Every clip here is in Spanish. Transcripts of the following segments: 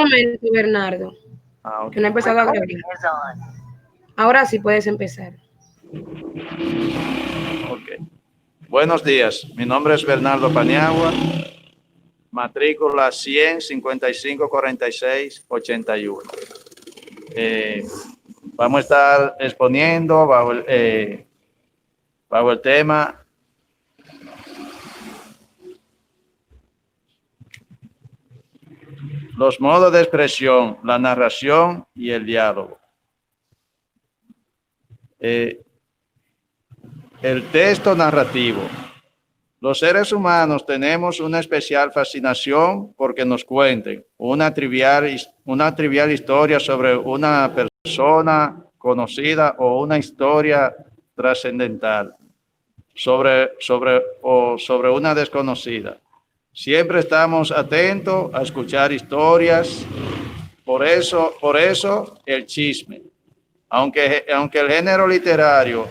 momento, Bernardo, Ok. que no he empezado a grabar. Ahora sí puedes empezar. Ok. Buenos días, mi nombre es Bernardo Paniagua, matrícula 100-55-46-81. Vamos a estar exponiendo bajo el tema los modos de expresión, la narración y el diálogo. El texto narrativo. Los seres humanos tenemos una especial fascinación porque nos cuenten una trivial historia sobre una persona conocida o una historia trascendental sobre una desconocida. Siempre estamos atentos a escuchar historias, por eso el chisme, aunque el género literario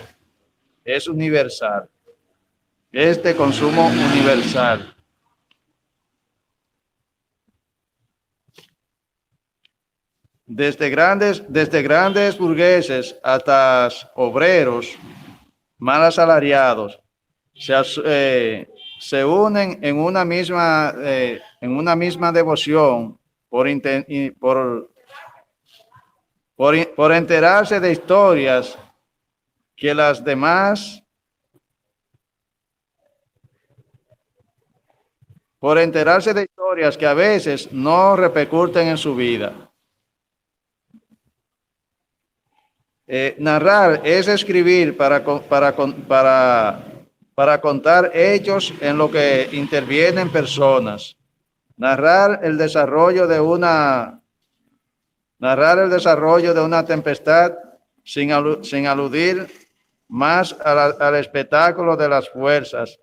es universal, es de consumo universal. Desde grandes burgueses hasta obreros mal asalariados se unen en una misma devoción por enterarse de historias que las demás, por enterarse de historias que a veces no repercuten en su vida. Narrar es escribir para contar hechos en lo que intervienen personas. Narrar el desarrollo de una tempestad sin aludir más al espectáculo de las fuerzas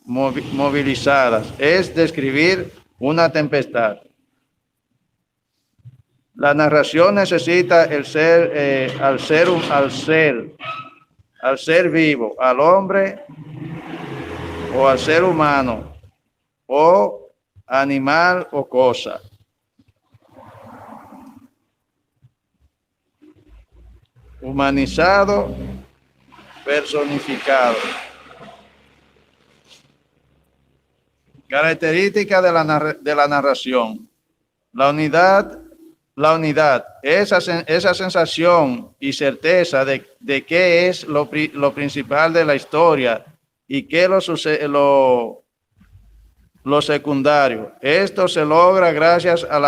movilizadas. Es describir una tempestad. La narración necesita al ser vivo, al hombre o al ser humano o animal o cosa. Humanizado, personificado. Característica de la narración. La unidad, esa sensación y certeza de qué es lo principal de la historia y qué lo secundario. Esto se logra gracias a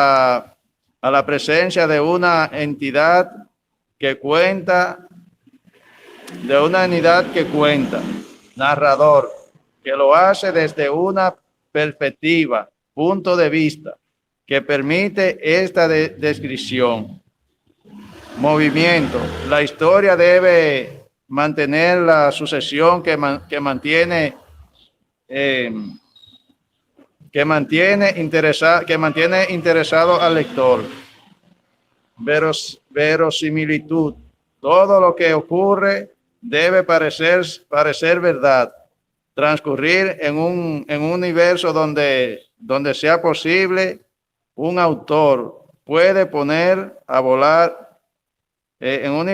la presencia de una entidad que cuenta, narrador, que lo hace desde una perspectiva, punto de vista, que permite esta descripción. Movimiento. La historia debe mantener la sucesión que mantiene interesado al lector. Verosimilitud. Todo lo que ocurre debe parecer verdad. Transcurrir en un universo donde sea posible. Un autor puede poner a volar en un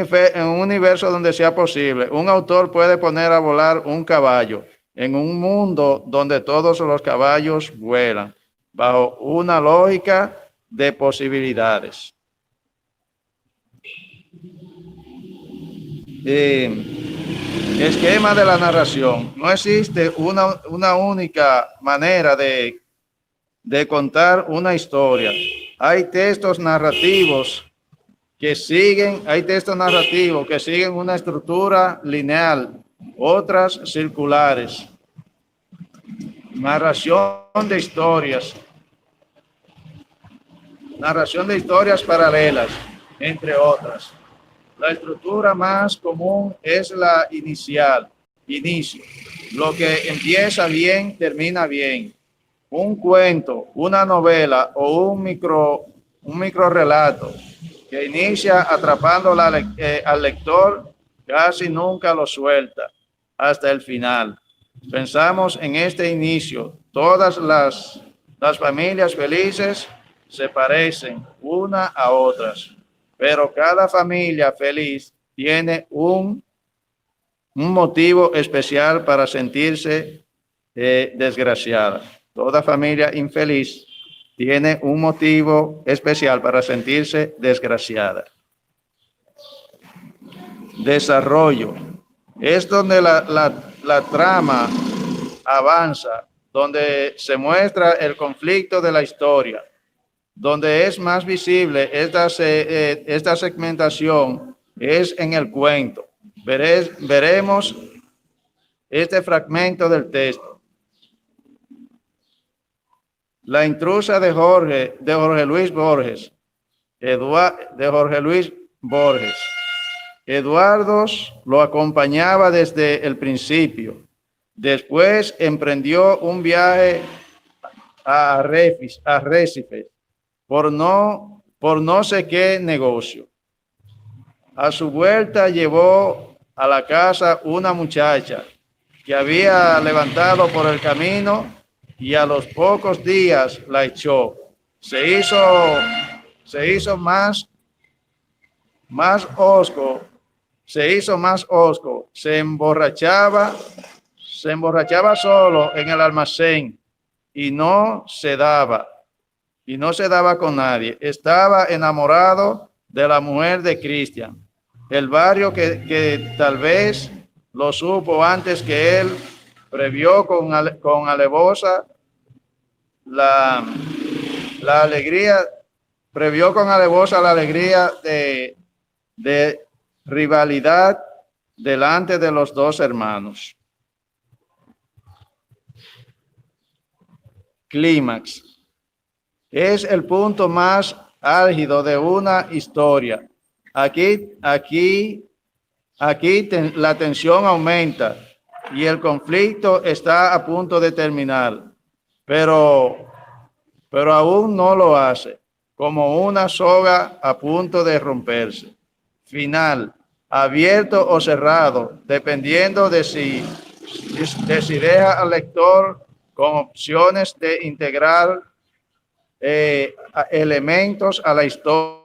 universo donde sea posible. Un autor puede poner a volar un caballo en un mundo donde todos los caballos vuelan, bajo una lógica de posibilidades. Esquema de la narración. No existe una única manera de contar una historia. Hay textos narrativos que siguen una estructura lineal, otras circulares. Narración de historias paralelas, entre otras. La estructura más común es la inicio. Lo que empieza bien, termina bien. Un cuento, una novela o un microrelato que inicia atrapando al lector, casi nunca lo suelta hasta el final. Pensamos en este inicio. Todas las familias felices se parecen una a otras, pero cada familia feliz tiene un motivo especial para sentirse desgraciada. Toda familia infeliz tiene un motivo especial para sentirse desgraciada. Desarrollo. Es donde la trama avanza, donde se muestra el conflicto de la historia, donde es más visible esta segmentación es en el cuento. Veremos este fragmento del texto. La intrusa de Jorge Luis Borges. Eduardo lo acompañaba desde el principio. Después emprendió un viaje a Arrecife por no sé qué negocio. A su vuelta llevó a la casa una muchacha que había levantado por el camino y a los pocos días la echó. Se hizo más hosco, se emborrachaba solo en el almacén y no se daba con nadie. Estaba enamorado de la mujer de Cristian. El barrio que tal vez lo supo antes que él, previó con alevosa la alegría de rivalidad delante de los dos hermanos. Clímax. Es el punto más álgido de una historia. Aquí la tensión aumenta y el conflicto está a punto de terminar, pero aún no lo hace, como una soga a punto de romperse. Final, abierto o cerrado, dependiendo de si deja al lector con opciones de integrar elementos a la historia.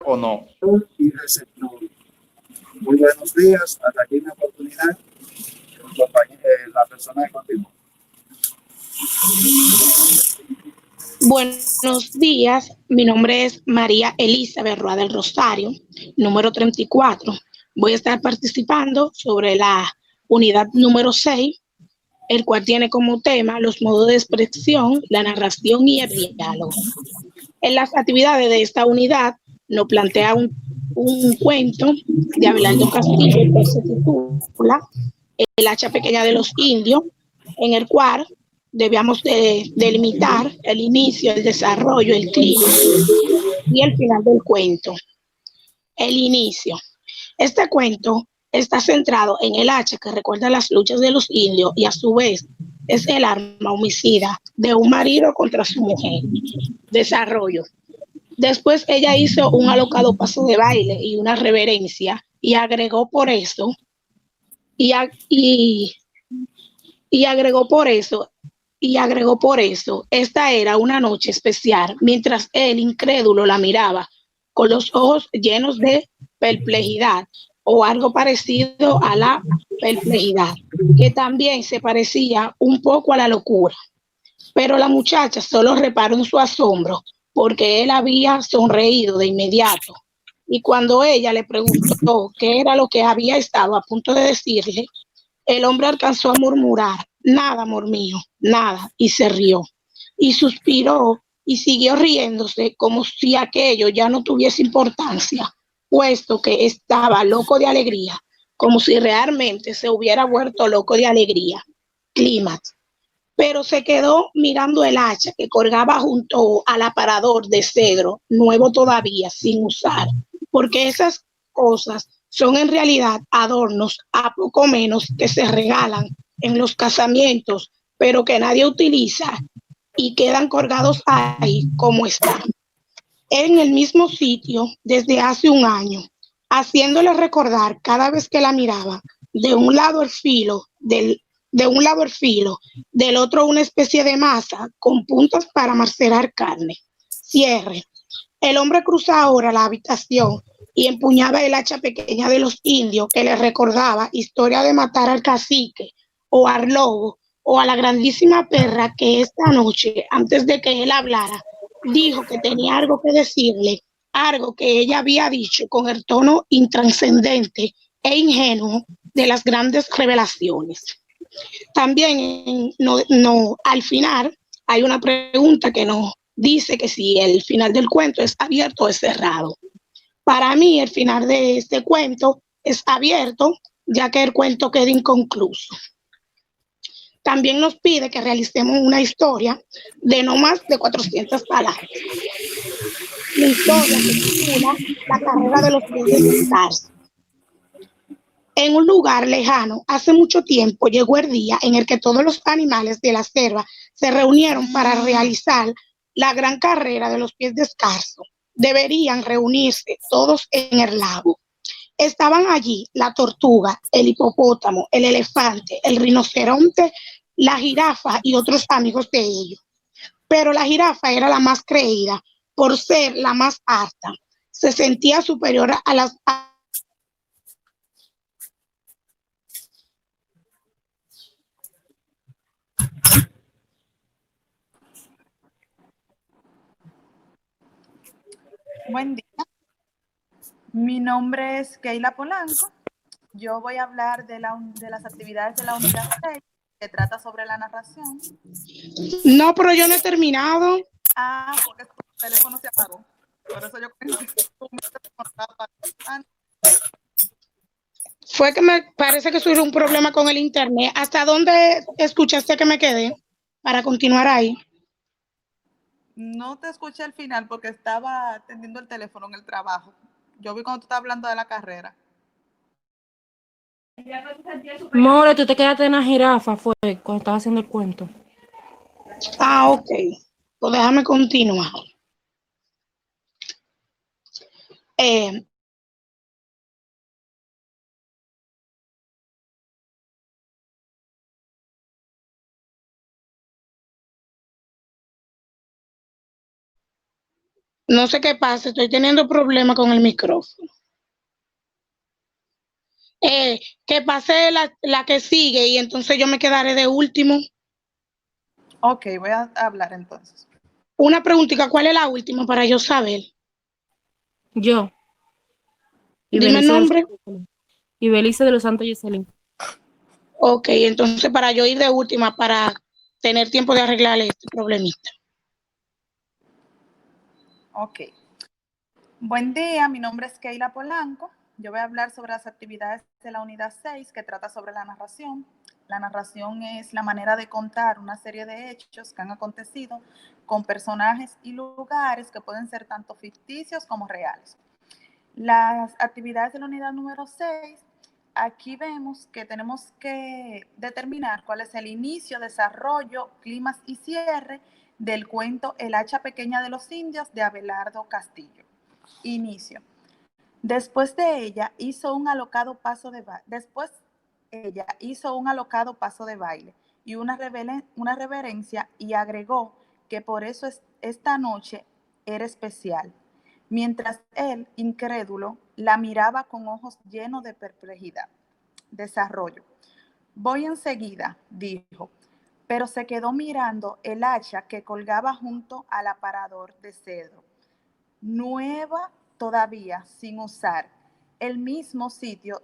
O no. Y receptor. Muy buenos días, hasta aquí una oportunidad. La persona que continúa. Buenos días, mi nombre es María Elizabeth Roa del Rosario, número 34. Voy a estar participando sobre la unidad número 6, el cual tiene como tema los modos de expresión, la narración y el diálogo. En las actividades de esta unidad nos plantea un cuento de Abelardo Castillo que se titula El hacha pequeña de los indios, en el cual debíamos delimitar el inicio, el desarrollo, el clímax y el final del cuento. El inicio. Este cuento está centrado en el hacha que recuerda las luchas de los indios y a su vez es el arma homicida de un marido contra su mujer. Desarrollo. Después ella hizo un alocado paso de baile y una reverencia y agregó por eso, esta era una noche especial, mientras él, incrédulo, la miraba con los ojos llenos de perplejidad o algo parecido a la perplejidad, que también se parecía un poco a la locura. Pero la muchacha solo reparó en su asombro porque él había sonreído de inmediato. Y cuando ella le preguntó qué era lo que había estado a punto de decirle, el hombre alcanzó a murmurar, nada, amor mío, nada, y se rió. Y suspiró y siguió riéndose como si aquello ya no tuviese importancia, puesto que estaba loco de alegría, como si realmente se hubiera vuelto loco de alegría. Clímax. Pero se quedó mirando el hacha que colgaba junto al aparador de cedro, nuevo todavía, sin usar, porque esas cosas son en realidad adornos a poco menos que se regalan en los casamientos, pero que nadie utiliza y quedan colgados ahí como están, en el mismo sitio desde hace un año, haciéndole recordar cada vez que la miraba, de un lado el filo, de un lado el filo, del otro una especie de masa con puntas para macerar carne. Cierre. El hombre cruza ahora la habitación y empuñaba el hacha pequeña de los indios que le recordaba historia de matar al cacique o al lobo o a la grandísima perra que esta noche, antes de que él hablara, dijo que tenía algo que decirle, algo que ella había dicho con el tono intranscendente e ingenuo de las grandes revelaciones. También al final hay una pregunta que nos dice que si el final del cuento es abierto o es cerrado. Para mí el final de este cuento es abierto, ya que el cuento queda inconcluso. También nos pide que realicemos una historia de no más de 400 palabras. La historia se titula La carrera de los pies descalzos. En un lugar lejano, hace mucho tiempo, llegó el día en el que todos los animales de la selva se reunieron para realizar la gran carrera de los pies descalzos. Deberían reunirse todos en el lago. Estaban allí la tortuga, el hipopótamo, el elefante, el rinoceronte, la jirafa y otros amigos de ellos. Pero la jirafa era la más creída por ser la más alta. Se sentía superior a las Buen día, mi nombre es Keila Polanco. Yo voy a hablar de las actividades de la unidad 6, que trata sobre la narración. No, pero yo no he terminado. Porque tu teléfono se apagó. Por eso yo creo que tu teléfono estaba apagado. Fue que me parece que surgió un problema con el internet. ¿Hasta dónde escuchaste que me quedé? Para continuar ahí. No te escuché al final porque estaba atendiendo el teléfono en el trabajo. Yo vi cuando tú estabas hablando de la carrera. More, tú te quedaste en la jirafa, fue cuando estaba haciendo el cuento. Ok. Pues déjame continuar. No sé qué pasa, estoy teniendo problemas con el micrófono. Que pase la que sigue y entonces yo me quedaré de último. Ok, voy a hablar entonces. Una preguntita, ¿cuál es la última para yo saber? Yo. Dime el nombre. Ibelice de los Santos Yeselín. Ok, entonces para yo ir de última para tener tiempo de arreglar este problemita. Ok. Buen día, mi nombre es Keila Polanco. Yo voy a hablar sobre las actividades de la unidad 6, que trata sobre la narración. La narración es la manera de contar una serie de hechos que han acontecido con personajes y lugares que pueden ser tanto ficticios como reales. Las actividades de la unidad número 6, aquí vemos que tenemos que determinar cuál es el inicio, desarrollo, clímax y cierre del cuento El hacha pequeña de los indios de Abelardo Castillo. Inicio. Después ella hizo un alocado paso de baile y una reverencia, y agregó que por eso esta noche era especial, mientras él, incrédulo, la miraba con ojos llenos de perplejidad. Desarrollo. Voy enseguida, dijo, pero se quedó mirando el hacha que colgaba junto al aparador de cedro, nueva todavía sin usar, en el mismo sitio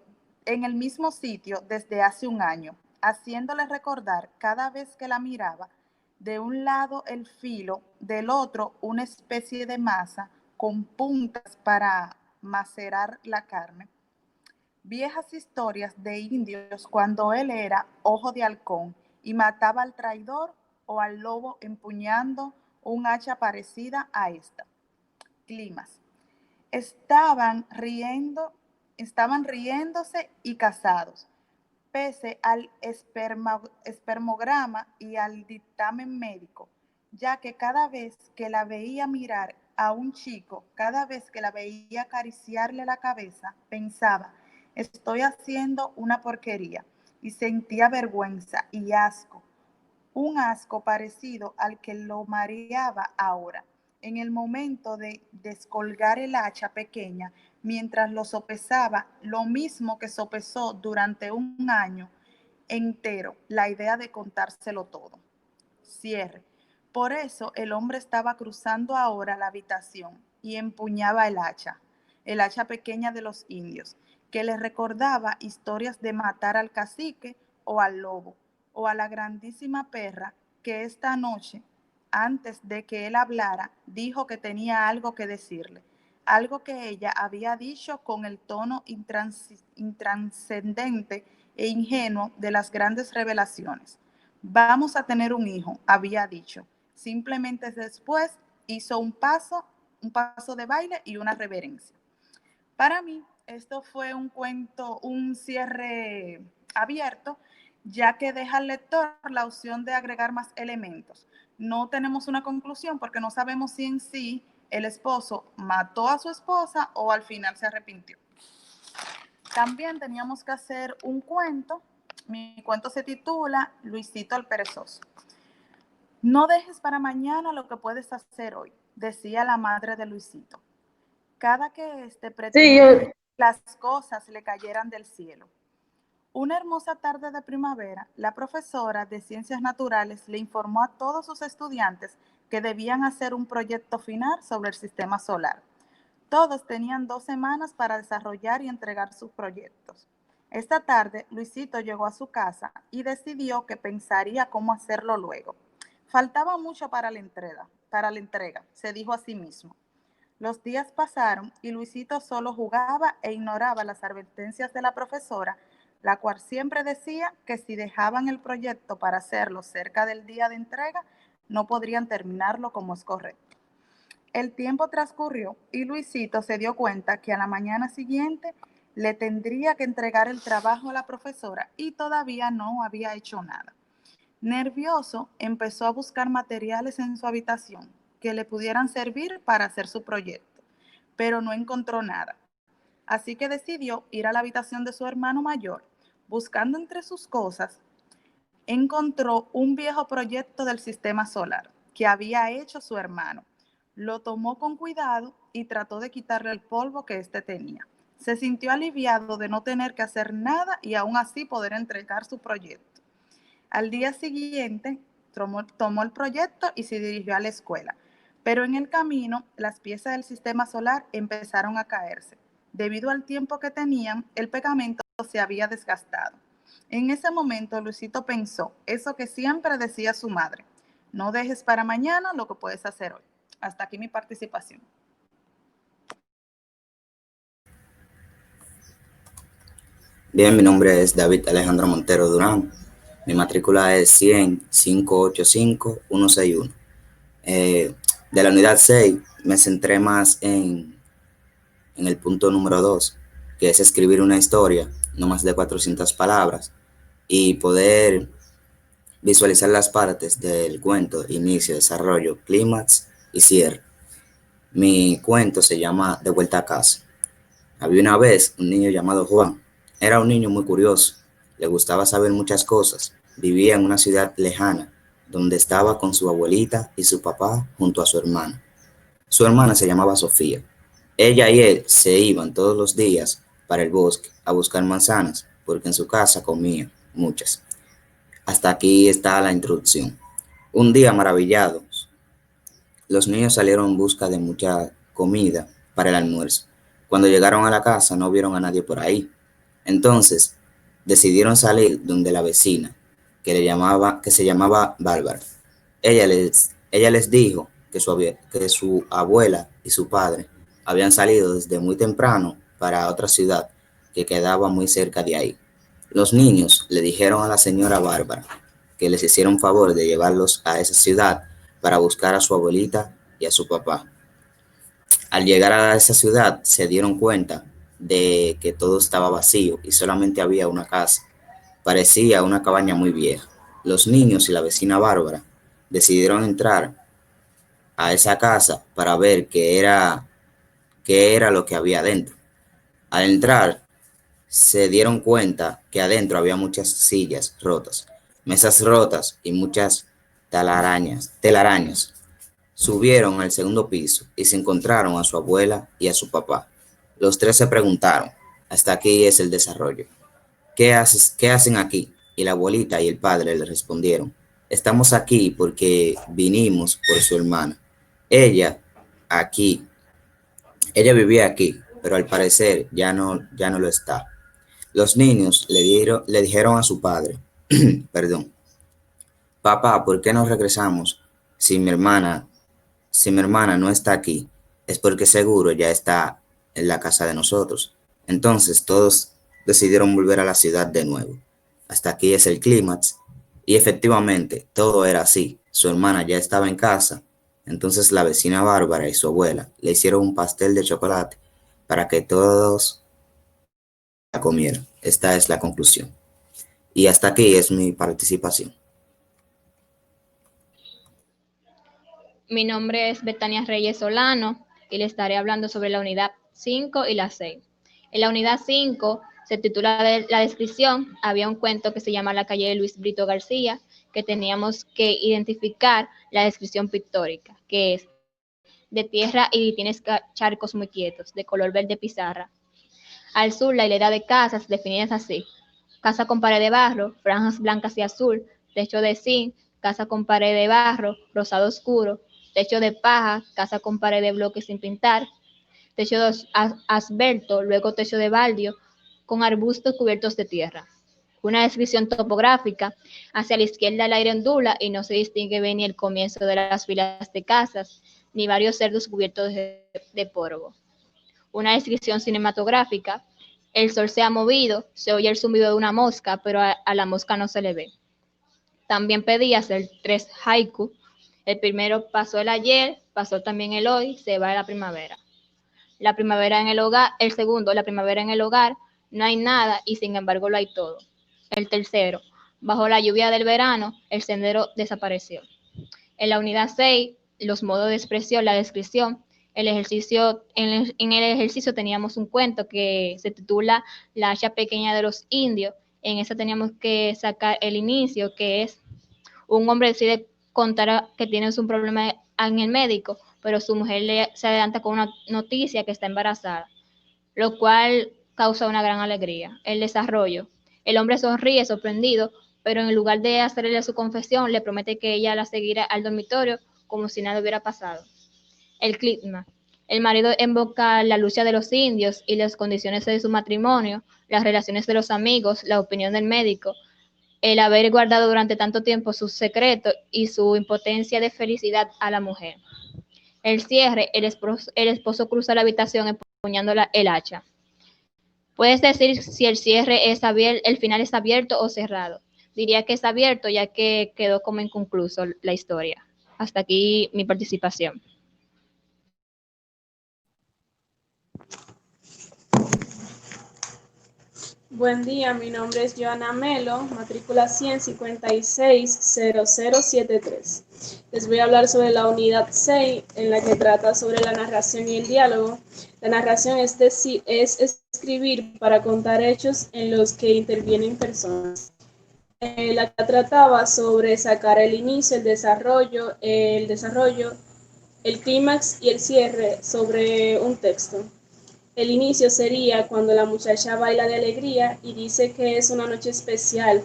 desde hace un año, haciéndole recordar cada vez que la miraba, de un lado el filo, del otro una especie de masa con puntas para macerar la carne. Viejas historias de indios cuando él era ojo de halcón y mataba al traidor o al lobo empuñando un hacha parecida a esta. Climas. Estaban riendo estaban riéndose y casados, pese al espermograma y al dictamen médico, ya que cada vez que la veía mirar a un chico, cada vez que la veía acariciarle la cabeza, pensaba, estoy haciendo una porquería, y sentía vergüenza y asco, un asco parecido al que lo mareaba ahora, en el momento de descolgar el hacha pequeña mientras lo sopesaba, lo mismo que sopesó durante un año entero la idea de contárselo todo. Cierre. Por eso el hombre estaba cruzando ahora la habitación y empuñaba el hacha pequeña de los indios, que le recordaba historias de matar al cacique o al lobo, o a la grandísima perra que esta noche, antes de que él hablara, dijo que tenía algo que decirle, algo que ella había dicho con el tono intranscendente e ingenuo de las grandes revelaciones. Vamos a tener un hijo, había dicho. Simplemente después hizo un paso de baile y una reverencia. Para mí, esto fue un cuento, un cierre abierto, ya que deja al lector la opción de agregar más elementos. No tenemos una conclusión porque no sabemos si en sí el esposo mató a su esposa o al final se arrepintió. También teníamos que hacer un cuento. Mi cuento se titula Luisito el Perezoso. No dejes para mañana lo que puedes hacer hoy, decía la madre de Luisito. Cada que pretendía que las cosas le cayeran del cielo. Una hermosa tarde de primavera, la profesora de Ciencias Naturales le informó a todos sus estudiantes que debían hacer un proyecto final sobre el sistema solar. Todos tenían 2 semanas para desarrollar y entregar sus proyectos. Esta tarde, Luisito llegó a su casa y decidió que pensaría cómo hacerlo luego. Faltaba mucho para la entrega, se dijo a sí mismo. Los días pasaron y Luisito solo jugaba e ignoraba las advertencias de la profesora, la cual siempre decía que si dejaban el proyecto para hacerlo cerca del día de entrega, no podrían terminarlo como es correcto. El tiempo transcurrió y Luisito se dio cuenta que a la mañana siguiente le tendría que entregar el trabajo a la profesora y todavía no había hecho nada. Nervioso, empezó a buscar materiales en su habitación que le pudieran servir para hacer su proyecto, pero no encontró nada. Así que decidió ir a la habitación de su hermano mayor. Buscando entre sus cosas, encontró un viejo proyecto del sistema solar que había hecho su hermano. Lo tomó con cuidado y trató de quitarle el polvo que éste tenía. Se sintió aliviado de no tener que hacer nada y aún así poder entregar su proyecto. Al día siguiente, tomó el proyecto y se dirigió a la escuela. Pero en el camino, las piezas del sistema solar empezaron a caerse. Debido al tiempo que tenían, el pegamento se había desgastado. En ese momento, Luisito pensó eso que siempre decía su madre: no dejes para mañana lo que puedes hacer hoy. Hasta aquí mi participación. Bien, mi nombre es David Alejandro Montero Durán. Mi matrícula es 100-585-161. De la unidad 6 me centré más en el punto número 2, que es escribir una historia, no más de 400 palabras, y poder visualizar las partes del cuento: inicio, desarrollo, clímax y cierre. Mi cuento se llama De vuelta a casa. Había una vez un niño llamado Juan. Era un niño muy curioso, le gustaba saber muchas cosas. Vivía en una ciudad lejana, donde estaba con su abuelita y su papá junto a su hermana. Su hermana se llamaba Sofía. Ella y él se iban todos los días para el bosque a buscar manzanas, porque en su casa comía muchas. Hasta aquí está la introducción. Un día, maravillados, los niños salieron en busca de mucha comida para el almuerzo. Cuando llegaron a la casa no vieron a nadie por ahí. Entonces decidieron salir donde la vecina, que se llamaba Bárbara. Ella les dijo que su abuela y su padre habían salido desde muy temprano para otra ciudad que quedaba muy cerca de ahí. Los niños le dijeron a la señora Bárbara que les hiciera un favor de llevarlos a esa ciudad para buscar a su abuelita y a su papá. Al llegar a esa ciudad se dieron cuenta de que todo estaba vacío y solamente había una casa. Parecía una cabaña muy vieja. Los niños y la vecina Bárbara decidieron entrar a esa casa para ver qué era lo que había adentro. Al entrar, se dieron cuenta que adentro había muchas sillas rotas, mesas rotas y muchas telarañas. Subieron al segundo piso y se encontraron a su abuela y a su papá. Los tres se preguntaron, hasta aquí es el desarrollo. ¿Qué hacen aquí? Y la abuelita y el padre le respondieron, estamos aquí porque vinimos por su hermana. Ella aquí, ella vivía aquí, pero al parecer ya no lo está. Los niños le dijeron a su padre, perdón, papá, ¿por qué no regresamos si mi hermana no está aquí? Es porque seguro ya está en la casa de nosotros. Entonces todos decidieron volver a la ciudad de nuevo. Hasta aquí es el clímax. Y efectivamente, todo era así. Su hermana ya estaba en casa. Entonces la vecina Bárbara y su abuela le hicieron un pastel de chocolate para que todos la comieran. Esta es la conclusión. Y hasta aquí es mi participación. Mi nombre es Betania Reyes Solano y le estaré hablando sobre la unidad 5 y la 6. En la unidad 5 se titula la descripción. Había un cuento que se llama La calle de Luis Brito García, que teníamos que identificar la descripción pictórica, que es de tierra y tienes charcos muy quietos, de color verde pizarra. Al sur, la hilera de casas definidas así: casa con pared de barro, franjas blancas y azul, techo de zinc, casa con pared de barro, rosado oscuro, techo de paja, casa con pared de bloque sin pintar, techo de asfalto, luego techo de baldio, con arbustos cubiertos de tierra. Una descripción topográfica: hacia la izquierda el aire ondula y no se distingue bien ni el comienzo de las filas de casas, ni varios cerdos cubiertos de polvo. Una descripción cinematográfica: el sol se ha movido, se oye el zumbido de una mosca, pero a la mosca no se le ve. También pedí hacer 3 haiku. El primero: pasó el ayer, pasó también el hoy, se va la primavera. La primavera en el hogar. El segundo: la primavera en el hogar, no hay nada y sin embargo lo hay todo. El tercero: bajo la lluvia del verano, el sendero desapareció. En la unidad 6, los modos de expresión, la descripción. En el ejercicio teníamos un cuento que se titula La hacha pequeña de los indios. En esa teníamos que sacar el inicio, que es: un hombre decide contar que tiene un problema en el médico, pero su mujer se adelanta con una noticia que está embarazada, lo cual causa una gran alegría. El desarrollo: el hombre sonríe sorprendido, pero en lugar de hacerle su confesión, le promete que ella la seguirá al dormitorio como si nada hubiera pasado. El clima: el marido invoca la lucha de los indios y las condiciones de su matrimonio, las relaciones de los amigos, la opinión del médico, el haber guardado durante tanto tiempo sus secretos y su impotencia de felicidad a la mujer. El cierre: el esposo cruza la habitación empuñando el hacha. Puedes decir si el cierre es abierto, el final es abierto o cerrado. Diría que es abierto, ya que quedó como inconcluso la historia. Hasta aquí mi participación. Buen día, mi nombre es Joana Melo, matrícula 156-0073. Les voy a hablar sobre la unidad 6, en la que trata sobre la narración y el diálogo. La narración es escribir para contar hechos en los que intervienen personas. La que trataba sobre sacar el inicio, el desarrollo, el clímax y el cierre sobre un texto. El inicio sería cuando la muchacha baila de alegría y dice que es una noche especial,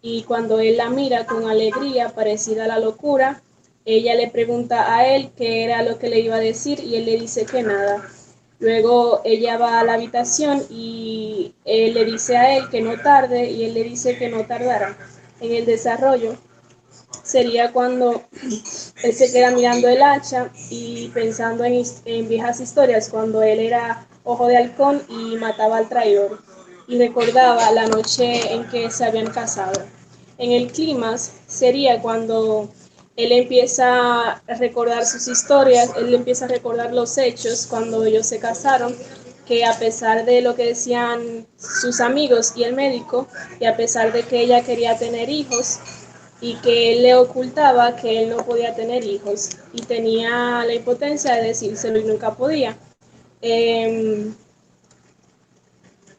y cuando él la mira con alegría parecida a la locura, ella le pregunta a él qué era lo que le iba a decir y él le dice que nada. Luego ella va a la habitación y él le dice a él que no tarde y él le dice que no tardara. En el desarrollo sería cuando él se queda mirando el hacha y pensando en viejas historias, cuando él era Ojo de Halcón y mataba al traidor, y recordaba la noche en que se habían casado. En el clímax sería cuando él empieza a recordar sus historias, él empieza a recordar los hechos cuando ellos se casaron, que a pesar de lo que decían sus amigos y el médico, y a pesar de que ella quería tener hijos, y que él le ocultaba que él no podía tener hijos, y tenía la impotencia de decírselo y nunca podía.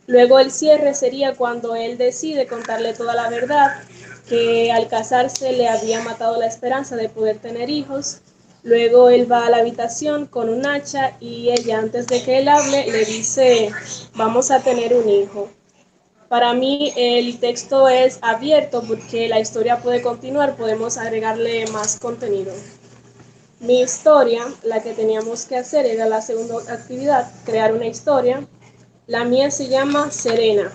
Luego el cierre sería cuando él decide contarle toda la verdad, que al casarse le había matado la esperanza de poder tener hijos. Luego él va a la habitación con un hacha y ella, antes de que él hable, le dice, vamos a tener un hijo. Para mí el texto es abierto porque la historia puede continuar, podemos agregarle más contenido. Mi historia, la que teníamos que hacer era la segunda actividad, crear una historia. La mía se llama Serena.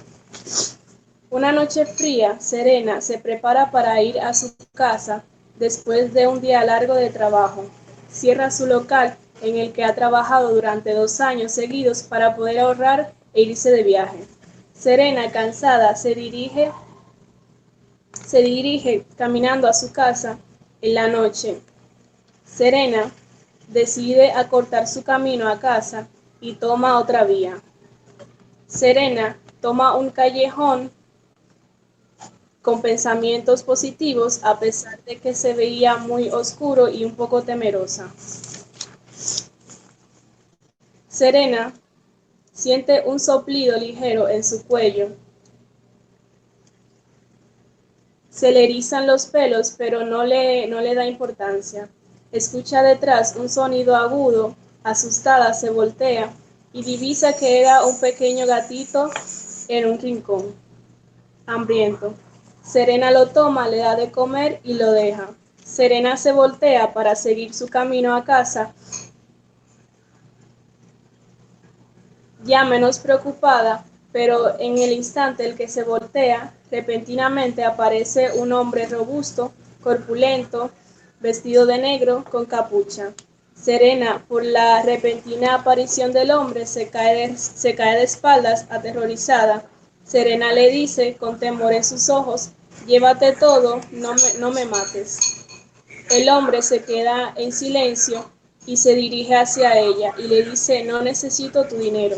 Una noche fría, Serena se prepara para ir a su casa después de un día largo de trabajo. Cierra su local en el que ha trabajado durante 2 años seguidos para poder ahorrar e irse de viaje. Serena, cansada, se dirige caminando a su casa en la noche. Serena decide acortar su camino a casa y toma otra vía. Serena toma un callejón con pensamientos positivos a pesar de que se veía muy oscuro y un poco temerosa. Serena siente un soplido ligero en su cuello. Se le erizan los pelos, pero no le da importancia. Escucha detrás un sonido agudo, asustada se voltea y divisa que era un pequeño gatito en un rincón, hambriento. Serena lo toma, le da de comer y lo deja. Serena se voltea para seguir su camino a casa, ya menos preocupada, pero en el instante en que se voltea, repentinamente aparece un hombre robusto, corpulento, vestido de negro, con capucha. Serena, por la repentina aparición del hombre, se cae de espaldas, aterrorizada. Serena le dice, con temor en sus ojos, llévate todo, no me mates. El hombre se queda en silencio y se dirige hacia ella y le dice, no necesito tu dinero.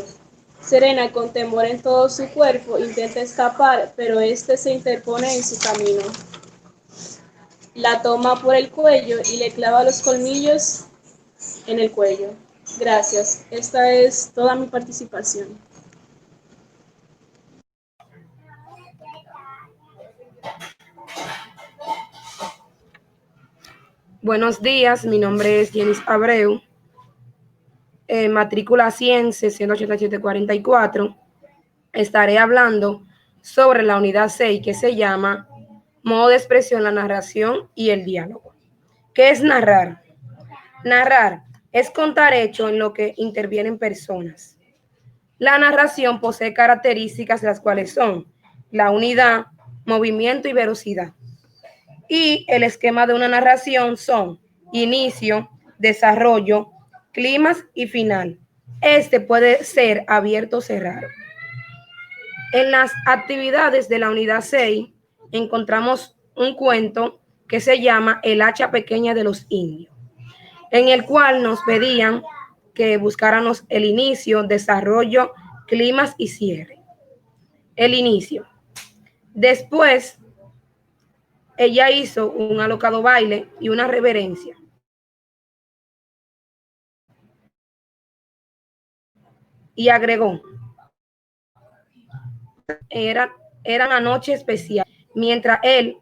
Serena, con temor en todo su cuerpo, intenta escapar, pero este se interpone en su camino. La toma por el cuello y le clava los colmillos en el cuello. Gracias. Esta es toda mi participación. Buenos días, mi nombre es Jenis Abreu, matrícula 100, 68744. Estaré hablando sobre la unidad 6 que se llama modo de expresión, la narración y el diálogo. ¿Qué es narrar? Narrar es contar hechos en lo que intervienen personas. La narración posee características las cuales son la unidad, movimiento y velocidad. Y el esquema de una narración son inicio, desarrollo, clímax y final. Este puede ser abierto o cerrado. En las actividades de la unidad 6 encontramos un cuento que se llama El hacha pequeña de los indios, en el cual nos pedían que buscáramos el inicio, desarrollo, clímax y cierre. El inicio. Después, ella hizo un alocado baile y una reverencia. Y agregó, era una noche especial, mientras él,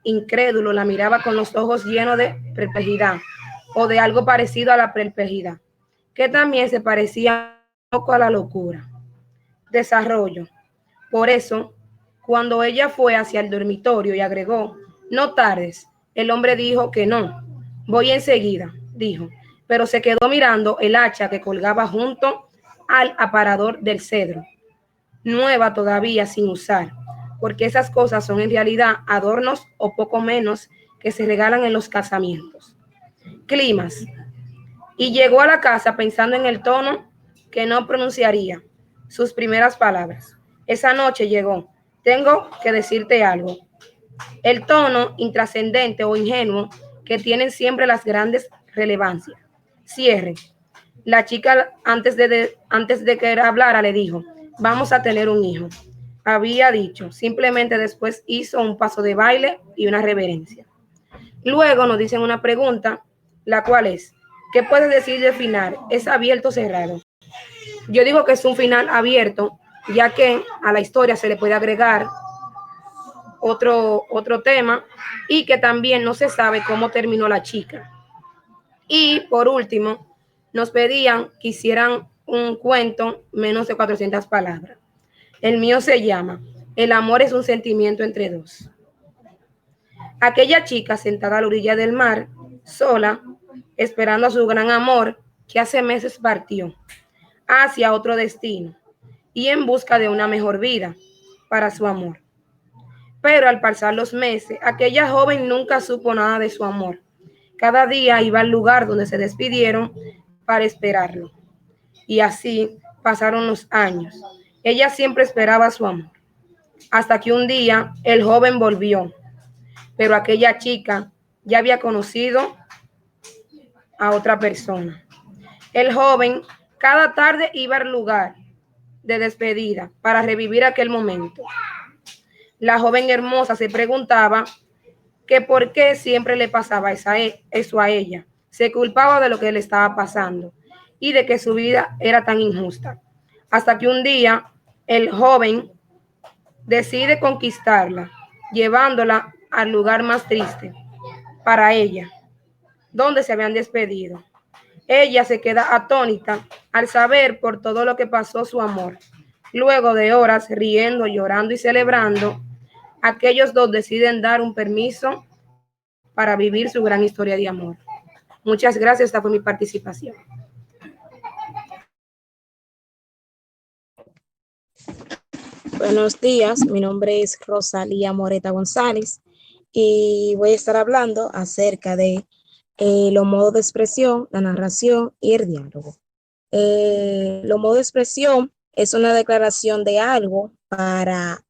incrédulo, la miraba con los ojos llenos de perplejidad o de algo parecido a la perplejidad, que también se parecía un poco a la locura. Desarrollo. Por eso, cuando ella fue hacia el dormitorio y agregó, no tardes, el hombre dijo que no, voy enseguida, dijo, pero se quedó mirando el hacha que colgaba junto al aparador del cedro, nueva todavía sin usar, porque esas cosas son en realidad adornos o poco menos que se regalan en los casamientos. Clímax. Y llegó a la casa pensando en el tono que no pronunciaría sus primeras palabras. Esa noche llegó, tengo que decirte algo. El tono intrascendente o ingenuo que tienen siempre las grandes relevancias. Cierre. La chica, antes de que él hablara, le dijo, vamos a tener un hijo. Había dicho, simplemente después hizo un paso de baile y una reverencia. Luego nos dicen una pregunta, la cual es, ¿qué puedes decir del final? ¿Es abierto o cerrado? Yo digo que es un final abierto, ya que a la historia se le puede agregar otro tema y que también no se sabe cómo terminó la chica. Y por último, nos pedían que hicieran un cuento menos de 400 palabras. El mío se llama El amor es un sentimiento entre dos. Aquella chica sentada a la orilla del mar, sola, esperando a su gran amor, que hace meses partió hacia otro destino y en busca de una mejor vida para su amor. Pero al pasar los meses, aquella joven nunca supo nada de su amor. Cada día iba al lugar donde se despidieron para esperarlo. Y así pasaron los años. Ella siempre esperaba su amor. Hasta que un día el joven volvió, pero aquella chica ya había conocido a otra persona. El joven cada tarde iba al lugar de despedida para revivir aquel momento. La joven hermosa se preguntaba que por qué siempre le pasaba eso a ella. Se culpaba de lo que le estaba pasando y de que su vida era tan injusta. Hasta que un día el joven decide conquistarla, llevándola al lugar más triste para ella, donde se habían despedido. Ella se queda atónita al saber por todo lo que pasó su amor. Luego de horas riendo, llorando y celebrando, aquellos dos deciden dar un permiso para vivir su gran historia de amor. Muchas gracias, esta fue mi participación. Buenos días, mi nombre es Rosalía Moreta González y voy a estar hablando acerca de los modos de expresión, la narración y el diálogo. Los modos de expresión es una declaración de algo para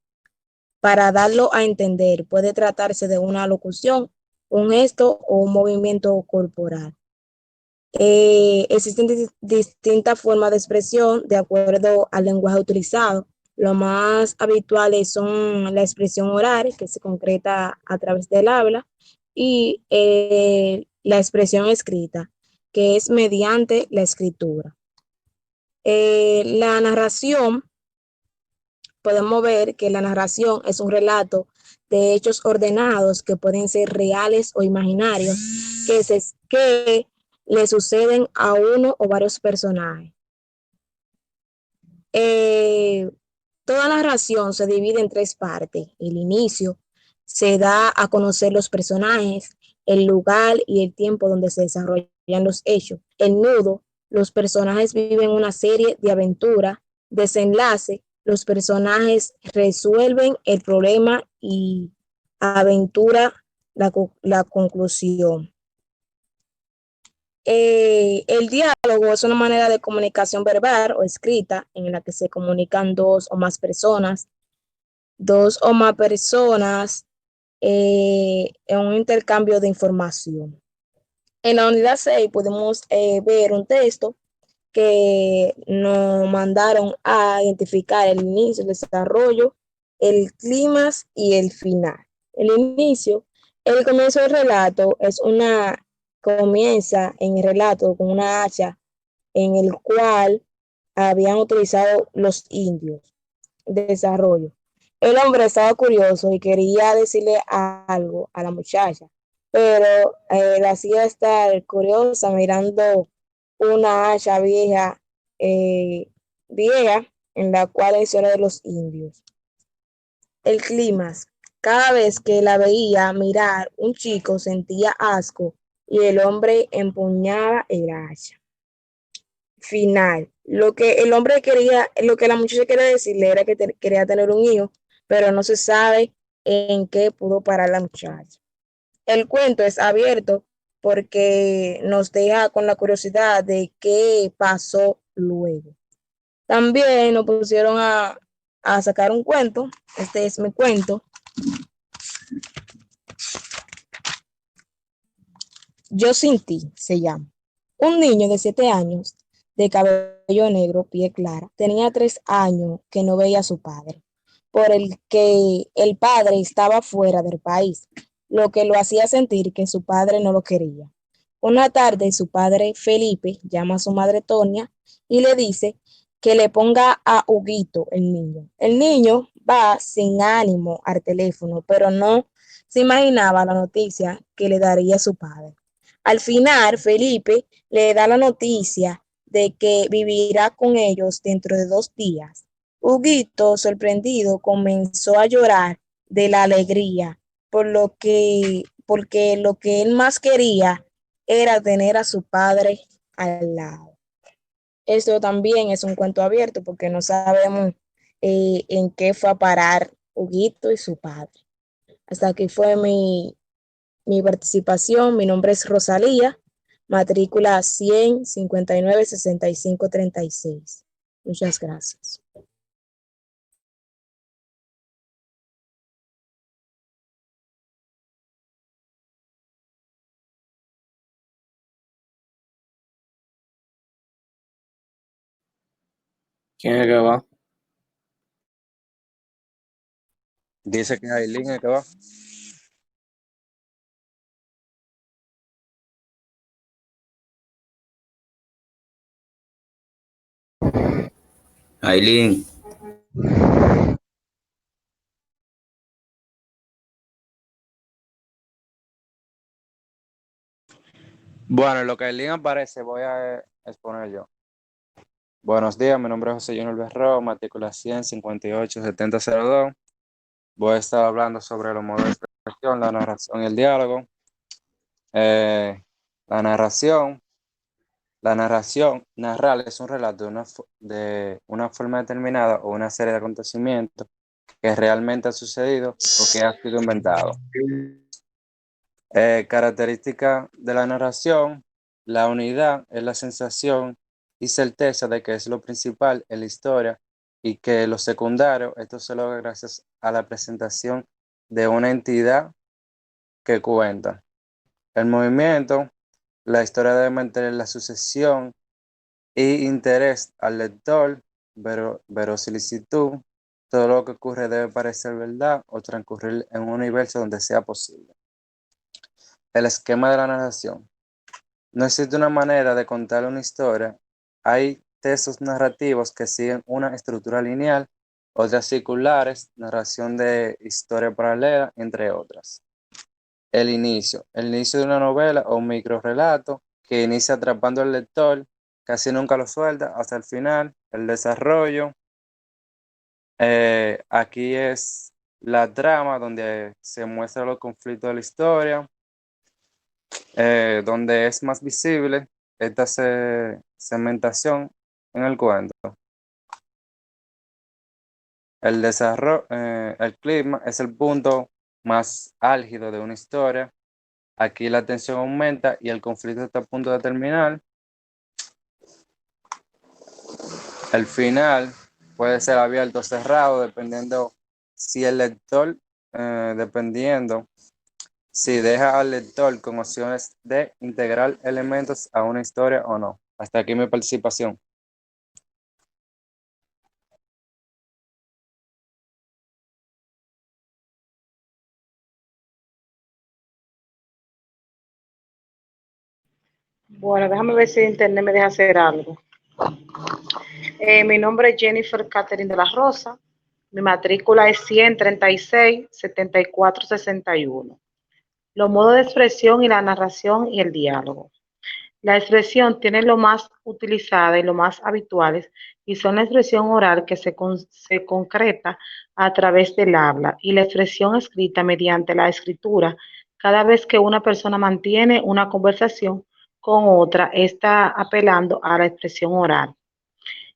darlo a entender. Puede tratarse de una locución, un gesto o un movimiento corporal. Existen distintas formas de expresión de acuerdo al lenguaje utilizado. Lo más habituales son la expresión oral, que se concreta a través del habla, y la expresión escrita, que es mediante la escritura. La narración, podemos ver que la narración es un relato de hechos ordenados que pueden ser reales o imaginarios, que le suceden a uno o varios personajes. Toda narración se divide en tres partes. El inicio se da a conocer los personajes, el lugar y el tiempo donde se desarrollan los hechos. El nudo, los personajes viven una serie de aventuras. Desenlace, los personajes resuelven el problema y aventura la conclusión. El diálogo es una manera de comunicación verbal o escrita en la que se comunican dos o más personas en un intercambio de información. En la unidad 6 podemos ver un texto que nos mandaron a identificar el inicio, el desarrollo, el clímax y el final. El comienzo del relato comienza en el relato con una hacha en el cual habían utilizado los indios. Desarrollo. El hombre estaba curioso y quería decirle algo a la muchacha, pero la hacía estar curiosa mirando una hacha vieja en la cual era de los indios. El clímax. Cada vez que la veía mirar, un chico sentía asco y el hombre empuñaba el hacha. Final. Lo que la muchacha quería decirle era que quería tener un hijo, pero no se sabe en qué pudo parar la muchacha. El cuento es abierto porque nos deja con la curiosidad de qué pasó luego. También nos pusieron a sacar un cuento. Este es mi cuento. Yo sin ti se llama. Un niño de 7 años de cabello negro, piel clara. Tenía 3 años que no veía a su padre, por el que el padre estaba fuera del país, lo que lo hacía sentir que su padre no lo quería. Una tarde, su padre Felipe llama a su madre Tonia y le dice que le ponga a Huguito, el niño. El niño va sin ánimo al teléfono, pero no se imaginaba la noticia que le daría a su padre. Al final, Felipe le da la noticia de que vivirá con ellos dentro de 2 días. Huguito, sorprendido, comenzó a llorar de la alegría, porque lo que él más quería era tener a su padre al lado. Esto también es un cuento abierto porque no sabemos en qué fue a parar Huguito y su padre. Hasta aquí fue mi participación. Mi nombre es Rosalía, matrícula 100-59-65-36. Muchas gracias. ¿Quién es el que va? Dice que Aileen es el que va. Aileen, Bueno, en lo que Aileen aparece, voy a exponer yo. Buenos días, mi nombre es José Junior Berro, matrícula 100-58-7002. Voy a estar hablando sobre los modos de expresión, la narración y el diálogo. Eh, la narración, narrar es un relato de una forma determinada o una serie de acontecimientos que realmente ha sucedido o que ha sido inventado. Característica de la narración, la unidad es la sensación y certeza de que es lo principal en la historia y que lo secundario, esto se logra gracias a la presentación de una entidad que cuenta. El movimiento, la historia debe mantener la sucesión y interés al lector, verosimilitud, todo lo que ocurre debe parecer verdad o transcurrir en un universo donde sea posible. El esquema de la narración. No existe una manera de contar una historia. Hay textos narrativos que siguen una estructura lineal, otras circulares, narración de historia paralela, entre otras. El inicio de una novela o un microrelato que inicia atrapando al lector, casi nunca lo suelta hasta el final. El desarrollo. Aquí es la trama donde se muestran los conflictos de la historia. Donde es más visible esta segmentación en el cuento. El desarrollo, el clima es el punto más álgido de una historia. Aquí la tensión aumenta y el conflicto está a punto de terminar. El final puede ser abierto o cerrado dependiendo si el lector, dependiendo si deja al lector con opciones de integrar elementos a una historia o no. Hasta aquí mi participación. Bueno, déjame ver si internet me deja hacer algo. Mi nombre es Jennifer Catherine de la Rosa. Mi matrícula es 100-36-74-61. Los modos de expresión y la narración y el diálogo. La expresión tiene lo más utilizada y lo más habituales y son la expresión oral que se concreta a través del habla y la expresión escrita mediante la escritura. Cada vez que una persona mantiene una conversación con otra, está apelando a la expresión oral.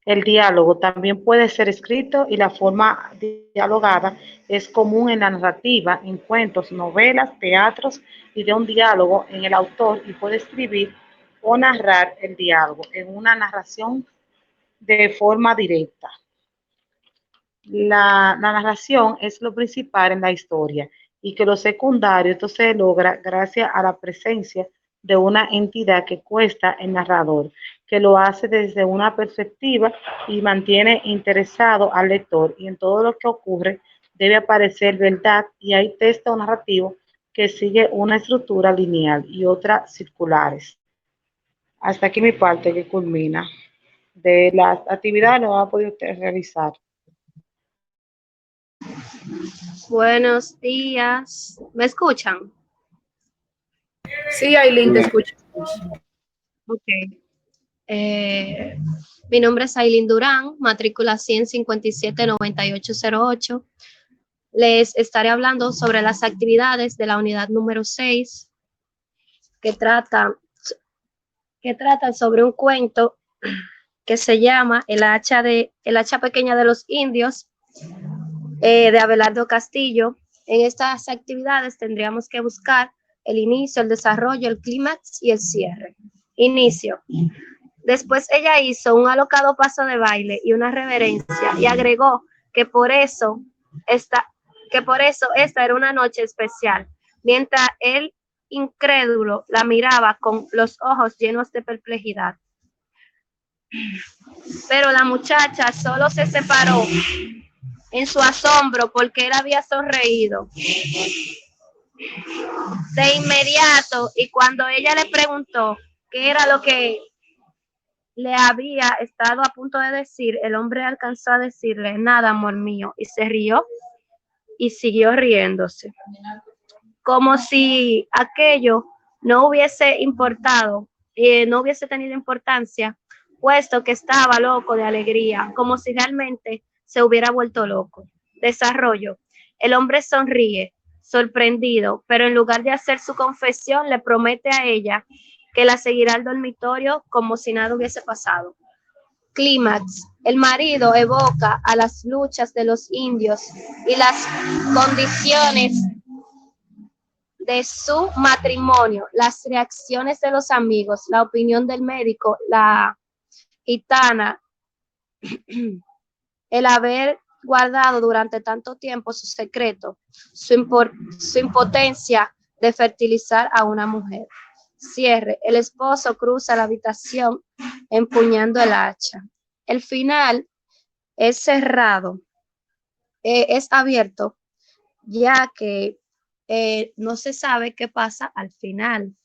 El diálogo también puede ser escrito y la forma dialogada es común en la narrativa, en cuentos, novelas, teatros y de un diálogo en el autor y puede escribir o narrar el diálogo en una narración de forma directa. La narración es lo principal en la historia y que lo secundario esto se logra gracias a la presencia de una entidad que cuesta el narrador, que lo hace desde una perspectiva y mantiene interesado al lector. Y en todo lo que ocurre debe aparecer verdad y hay texto narrativo que sigue una estructura lineal y otra circulares. Hasta aquí mi parte que culmina. De las actividades no va a poder usted realizar. Buenos días. ¿Me escuchan? Sí, Aileen, te escucho. Ok. Mi nombre es Aileen Durán, matrícula 157-9808. Les estaré hablando sobre las actividades de la unidad número 6, que trata sobre un cuento que se llama El hacha pequeña de los indios, de Abelardo Castillo. En estas actividades tendríamos que buscar el inicio, el desarrollo, el clímax y el cierre. Inicio. Después ella hizo un alocado paso de baile y una reverencia y agregó que por eso esta era una noche especial, mientras él, incrédulo, la miraba con los ojos llenos de perplejidad. Pero la muchacha solo se separó en su asombro porque él había sonreído de inmediato, y cuando ella le preguntó qué era lo que le había estado a punto de decir, el hombre alcanzó a decirle: nada, amor mío, y se rió y siguió riéndose, como si aquello no hubiese importado, no hubiese tenido importancia, puesto que estaba loco de alegría, como si realmente se hubiera vuelto loco. Desarrollo. El hombre sonríe, sorprendido, pero en lugar de hacer su confesión, le promete a ella que la seguirá al dormitorio como si nada hubiese pasado. Clímax. El marido evoca a las luchas de los indios y las condiciones de su matrimonio, las reacciones de los amigos, la opinión del médico, la gitana, el haber guardado durante tanto tiempo su secreto, su impotencia de fertilizar a una mujer. Cierre. El esposo cruza la habitación empuñando el hacha. El final es cerrado, es abierto, ya que no se sabe qué pasa al final.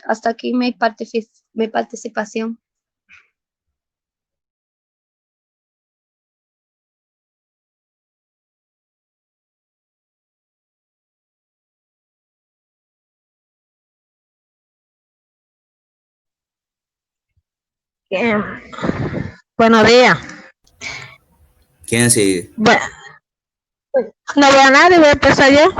Hasta aquí mi participación. Buenos días. ¿Quién sigue? Bueno, no veo a nadie, voy a empezar yo.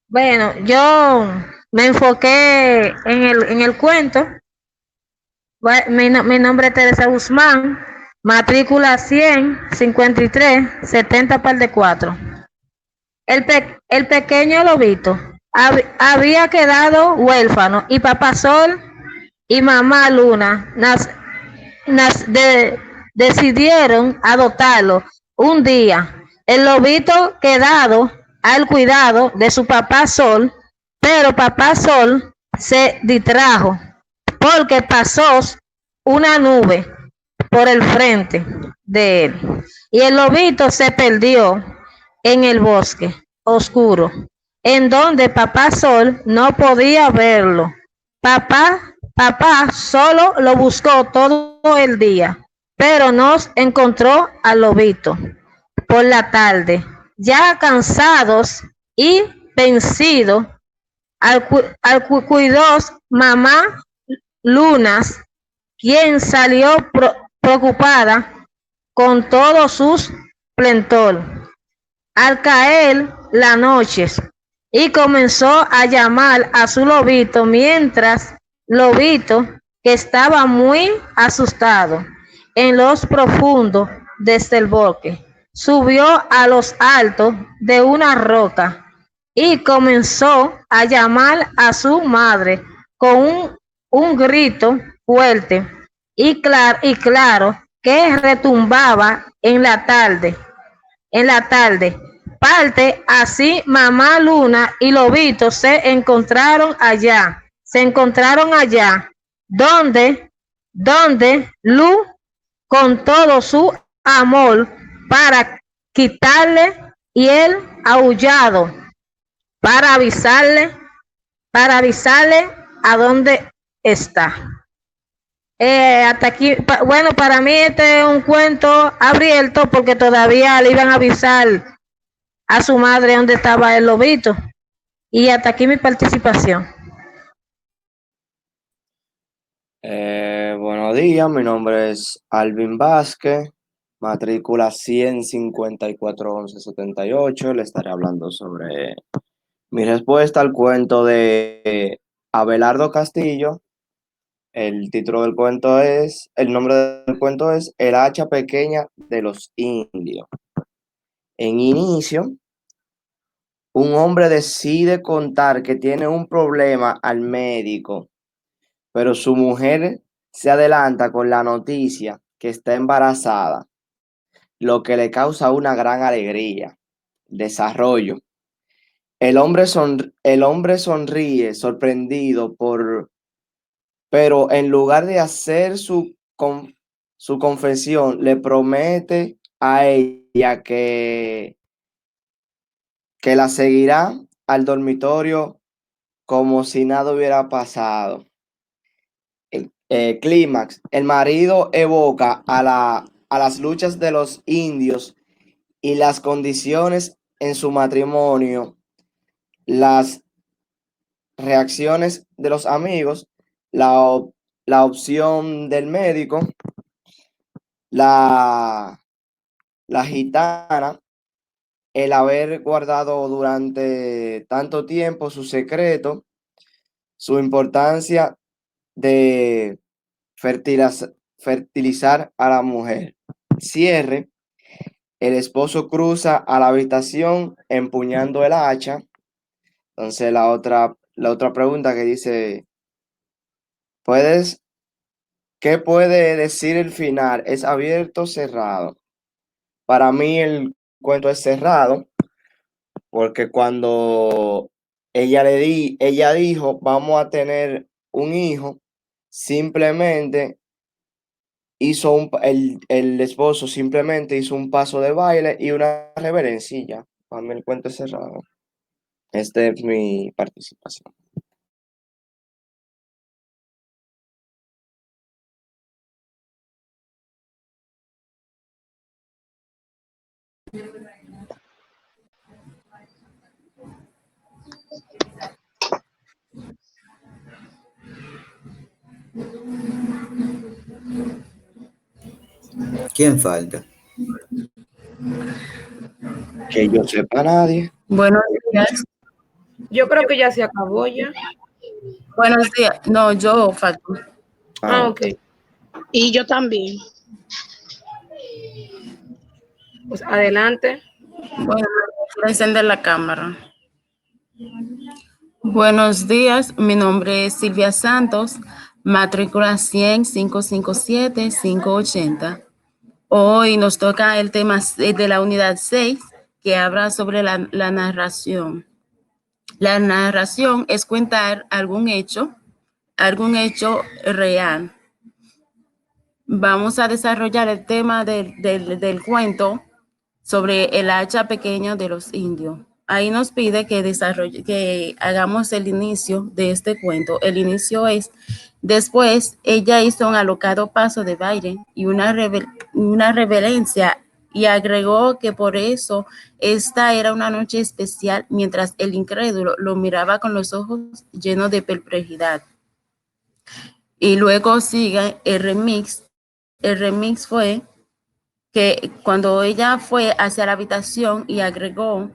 Bueno, yo me enfoqué en el cuento. Mi nombre es Teresa Guzmán, matrícula 100-53-70 par de 4. El pequeño lobito había quedado huérfano y papá Sol y mamá Luna decidieron adoptarlo. Un día, el lobito quedado al cuidado de su papá Sol, pero papá Sol se distrajo porque pasó una nube por el frente de él y el lobito se perdió en el bosque oscuro, en donde papá Sol no podía verlo. Papá solo lo buscó todo el día, pero no encontró al lobito. Por la tarde, ya cansados y vencidos, al cuidos mamá Lunas, quien salió preocupada con todo su esplendor. Al caer la noche, y comenzó a llamar a su lobito, mientras lobito, que estaba muy asustado en los profundos desde el bosque, subió a los altos de una roca y comenzó a llamar a su madre con un grito fuerte y claro que retumbaba en la tarde. Parte así mamá Luna y lobito se encontraron allá se encontraron allá, donde Lu, con todo su amor para quitarle, y él aullado para avisarle a dónde está. Hasta aquí, bueno, para mí este es un cuento abierto porque todavía le iban a avisar a su madre dónde estaba el lobito. Y hasta aquí mi participación. Buenos días, mi nombre es Alvin Vázquez, matrícula 1541178. Le estaré hablando sobre mi respuesta al cuento de Abelardo Castillo. El título del cuento es, el nombre del cuento es El hacha pequeña de los indios. En inicio, un hombre decide contar que tiene un problema al médico, pero su mujer se adelanta con la noticia que está embarazada, lo que le causa una gran alegría. Desarrollo. El hombre sonríe sorprendido pero en lugar de hacer su confesión, le promete a ella que la seguirá al dormitorio como si nada hubiera pasado. Clímax. El marido evoca a las luchas de los indios y las condiciones en su matrimonio, las reacciones de los amigos, la opción del médico, la gitana, el haber guardado durante tanto tiempo su secreto, su importancia de fertilizar a la mujer. Cierre. El esposo cruza a la habitación empuñando el hacha. Entonces la otra pregunta que dice, ¿qué puede decir el final? ¿Es abierto o cerrado? Para mí el cuento es cerrado, porque cuando ella dijo, vamos a tener un hijo, simplemente el esposo simplemente hizo un paso de baile y una reverencia. Para mí el cuento es cerrado. Esta es mi participación. ¿Quién falta? Que yo sepa, nadie. Buenos días. Yo creo que ya se acabó ya. Buenos días. No, yo falto. Ok. Y yo también. Pues adelante. Bueno, voy a encender la cámara. Buenos días, mi nombre es Silvia Santos, matrícula 100-557-580. Hoy nos toca el tema de la unidad 6, que habla sobre la narración. La narración es contar algún hecho real. Vamos a desarrollar el tema del cuento sobre el hacha pequeña de los indios. Ahí nos pide que hagamos el inicio de este cuento. El inicio es, después ella hizo un alocado paso de baile y una reverencia, y agregó que por eso esta era una noche especial, mientras el incrédulo lo miraba con los ojos llenos de perplejidad. Y luego sigue el remix. El remix fue que cuando ella fue hacia la habitación y agregó,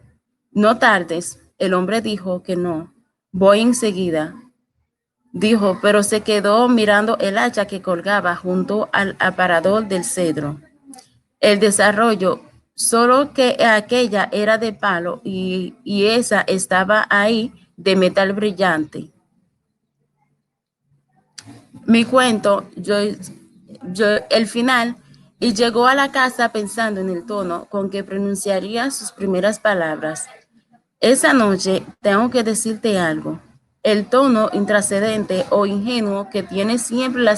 no tardes, el hombre dijo que no, voy enseguida. Dijo, pero se quedó mirando el hacha que colgaba junto al aparador del cedro. El desarrollo, solo que aquella era de palo y esa estaba ahí de metal brillante. Mi cuento, el final, y llegó a la casa pensando en el tono con que pronunciaría sus primeras palabras. Esa noche tengo que decirte algo. el tono intrascendente o ingenuo que tiene siempre la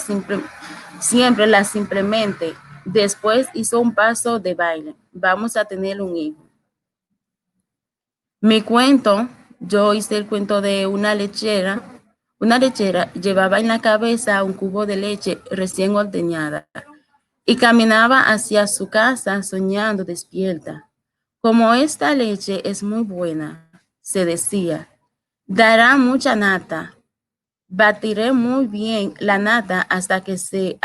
simplemente. Después hizo un paso de baile. Vamos a tener un hijo. Mi cuento, yo hice el cuento de una lechera. Una lechera llevaba en la cabeza un cubo de leche recién ordeñada y caminaba hacia su casa soñando despierta. Como esta leche es muy buena, se decía, dará mucha nata. Batiré muy bien la nata hasta que se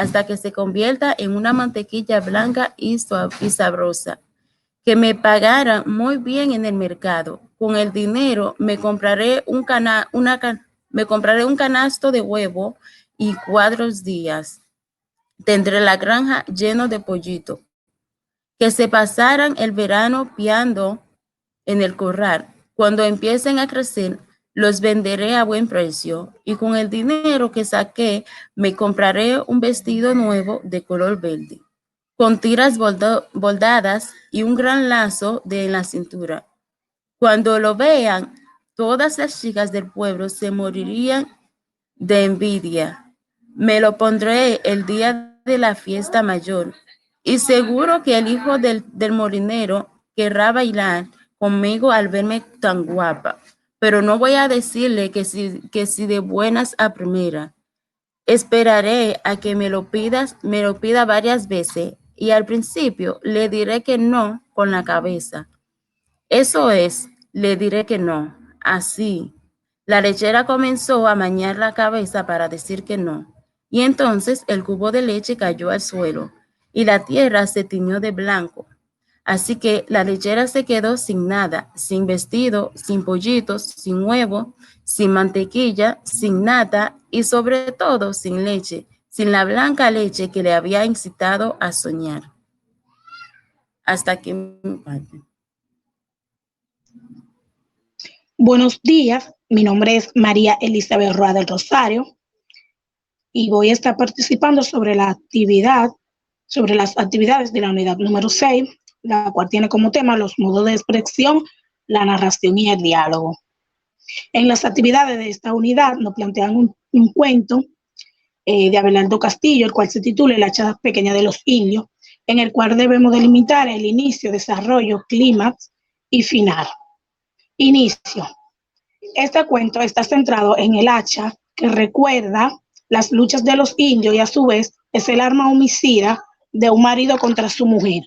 convierta en una mantequilla blanca y sabrosa, que me pagara muy bien en el mercado. Con el dinero me compraré un canasto de huevo y 4 días. Tendré la granja lleno de pollito, que se pasaran el verano piando en el corral. Cuando empiecen a crecer, los venderé a buen precio y con el dinero que saqué me compraré un vestido nuevo de color verde, con tiras bordadas y un gran lazo en la cintura. Cuando lo vean, todas las chicas del pueblo se morirían de envidia. Me lo pondré el día de la fiesta mayor y seguro que el hijo del molinero querrá bailar conmigo al verme tan guapa, pero no voy a decirle que si de buenas a primera. Esperaré a que me lo pida varias veces y al principio le diré que no con la cabeza. Eso es, le diré que no. Así, la lechera comenzó a menear la cabeza para decir que no. Y entonces el cubo de leche cayó al suelo y la tierra se tiñó de blanco. Así que la lechera se quedó sin nada, sin vestido, sin pollitos, sin huevo, sin mantequilla, sin nata y sobre todo sin leche, sin la blanca leche que le había incitado a soñar. Hasta aquí mi parte. Buenos días, mi nombre es María Elisa Berroa del Rosario y voy a estar participando sobre las actividades de la unidad número 6, la cual tiene como tema los modos de expresión, la narración y el diálogo. En las actividades de esta unidad nos plantean un cuento de Abelardo Castillo, el cual se titula El hacha pequeña de los indios, en el cual debemos delimitar el inicio, desarrollo, clímax y final. Inicio. Este cuento está centrado en el hacha que recuerda las luchas de los indios y a su vez es el arma homicida de un marido contra su mujer.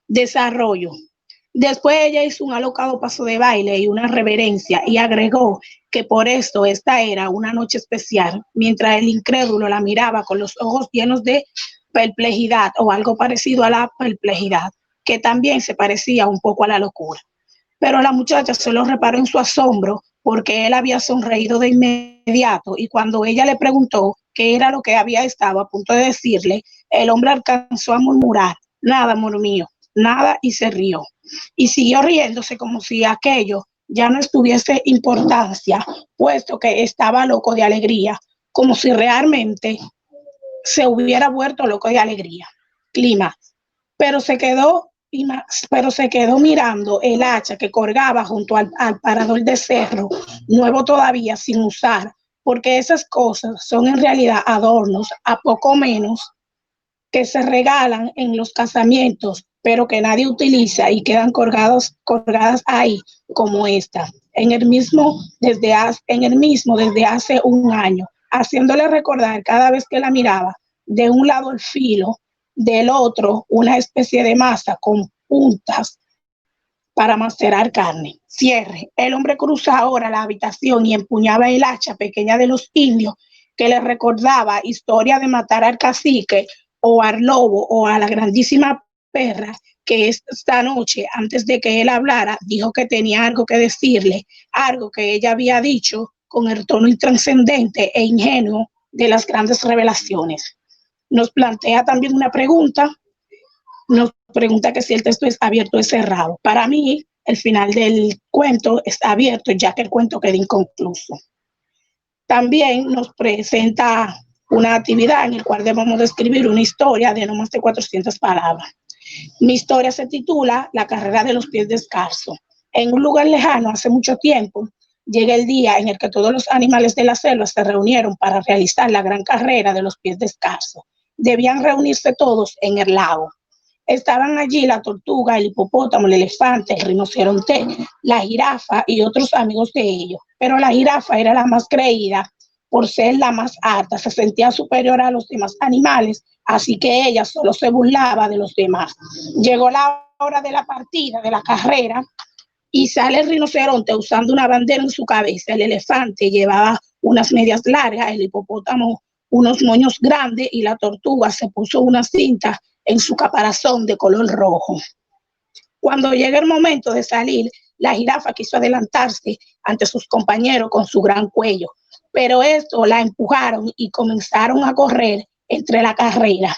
Desarrollo. Después ella hizo un alocado paso de baile y una reverencia y agregó que por esto esta era una noche especial, mientras el incrédulo la miraba con los ojos llenos de perplejidad o algo parecido a la perplejidad, que también se parecía un poco a la locura. Pero la muchacha solo reparó en su asombro porque él había sonreído de inmediato y cuando ella le preguntó qué era lo que había estado a punto de decirle, el hombre alcanzó a murmurar, nada, amor mío, nada, y se rió. Y siguió riéndose como si aquello ya no estuviese importancia, puesto que estaba loco de alegría, como si realmente se hubiera vuelto loco de alegría. Clima. Pero se quedó mirando el hacha que colgaba junto al parador de cerro, nuevo todavía sin usar, porque esas cosas son en realidad adornos, a poco menos que se regalan en los casamientos, pero que nadie utiliza y quedan colgadas ahí como esta, en el mismo desde hace un año, haciéndole recordar cada vez que la miraba, de un lado el filo, del otro una especie de masa con puntas para macerar carne. Cierre. El hombre cruza ahora la habitación y empuñaba el hacha pequeña de los indios que le recordaba historia de matar al cacique o al lobo o a la grandísima perra que esta noche, antes de que él hablara, dijo que tenía algo que decirle, algo que ella había dicho con el tono intranscendente e ingenuo de las grandes revelaciones. Nos plantea también una pregunta, nos pregunta que si el texto es abierto o es cerrado. Para mí, el final del cuento está abierto, ya que el cuento queda inconcluso. También nos presenta una actividad en la cual debemos describir una historia de no más de 400 palabras. Mi historia se titula La carrera de los pies descalzos. En un lugar lejano, hace mucho tiempo, llega el día en el que todos los animales de la selva se reunieron para realizar la gran carrera de los pies descalzos. Debían reunirse todos en el lago. Estaban allí la tortuga, el hipopótamo, el elefante, el rinoceronte, la jirafa y otros amigos de ellos. Pero la jirafa era la más creída por ser la más alta, se sentía superior a los demás animales, así que ella solo se burlaba de los demás. Llegó la hora de la partida, de la carrera, y sale el rinoceronte usando una bandera en su cabeza. El elefante llevaba unas medias largas, el hipopótamo unos moños grandes y la tortuga se puso una cinta en su caparazón de color rojo. Cuando llega el momento de salir, la jirafa quiso adelantarse ante sus compañeros con su gran cuello, pero esto la empujaron y comenzaron a correr entre la carrera.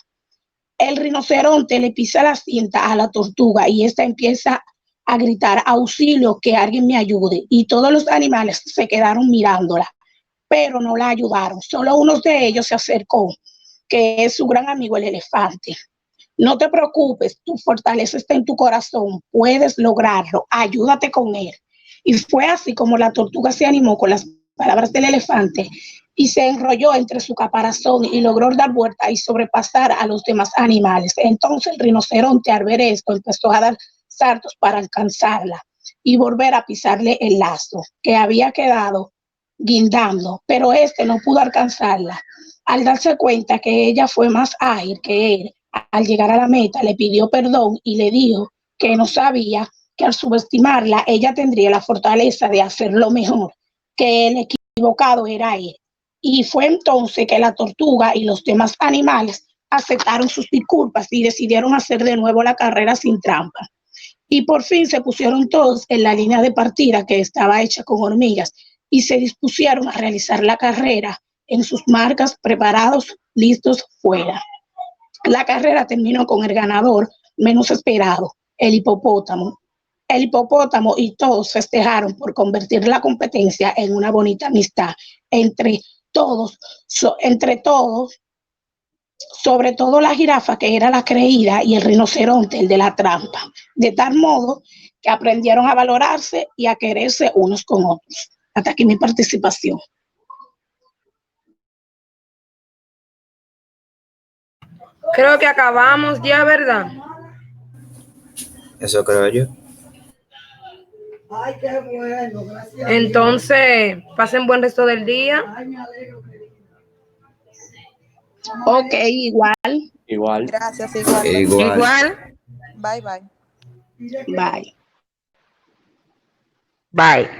El rinoceronte le pisa la cinta a la tortuga y esta empieza a gritar: auxilio, que alguien me ayude. Y todos los animales se quedaron mirándola, pero no la ayudaron. Solo uno de ellos se acercó, que es su gran amigo el elefante. No te preocupes, tu fortaleza está en tu corazón, puedes lograrlo, ayúdate con él. Y fue así como la tortuga se animó con las palabras del elefante y se enrolló entre su caparazón y logró dar vuelta y sobrepasar a los demás animales. Entonces el rinoceronte, al ver esto, empezó a dar saltos para alcanzarla y volver a pisarle el lazo que había quedado guindando, pero este no pudo alcanzarla. Al darse cuenta que ella fue más ágil que él, al llegar a la meta le pidió perdón y le dijo que no sabía que al subestimarla ella tendría la fortaleza de hacerlo mejor, que el equivocado era él. Y fue entonces que la tortuga y los demás animales aceptaron sus disculpas y decidieron hacer de nuevo la carrera sin trampa. Y por fin se pusieron todos en la línea de partida, que estaba hecha con hormigas, y se dispusieron a realizar la carrera en sus marcas, preparados, listos, fuera. La carrera terminó con el ganador menos esperado, el hipopótamo. El hipopótamo y todos festejaron por convertir la competencia en una bonita amistad entre todos, sobre todo la jirafa, que era la creída, y el rinoceronte, el de la trampa, de tal modo que aprendieron a valorarse y a quererse unos con otros. Hasta aquí mi participación. Creo que acabamos ya, ¿verdad? Eso creo yo. Ay, qué bueno, gracias. Entonces, pasen buen resto del día. Ay, me alegro, querida. Ok, igual. Igual. Gracias, igual. Igual. Bye, bye. Bye. Bye.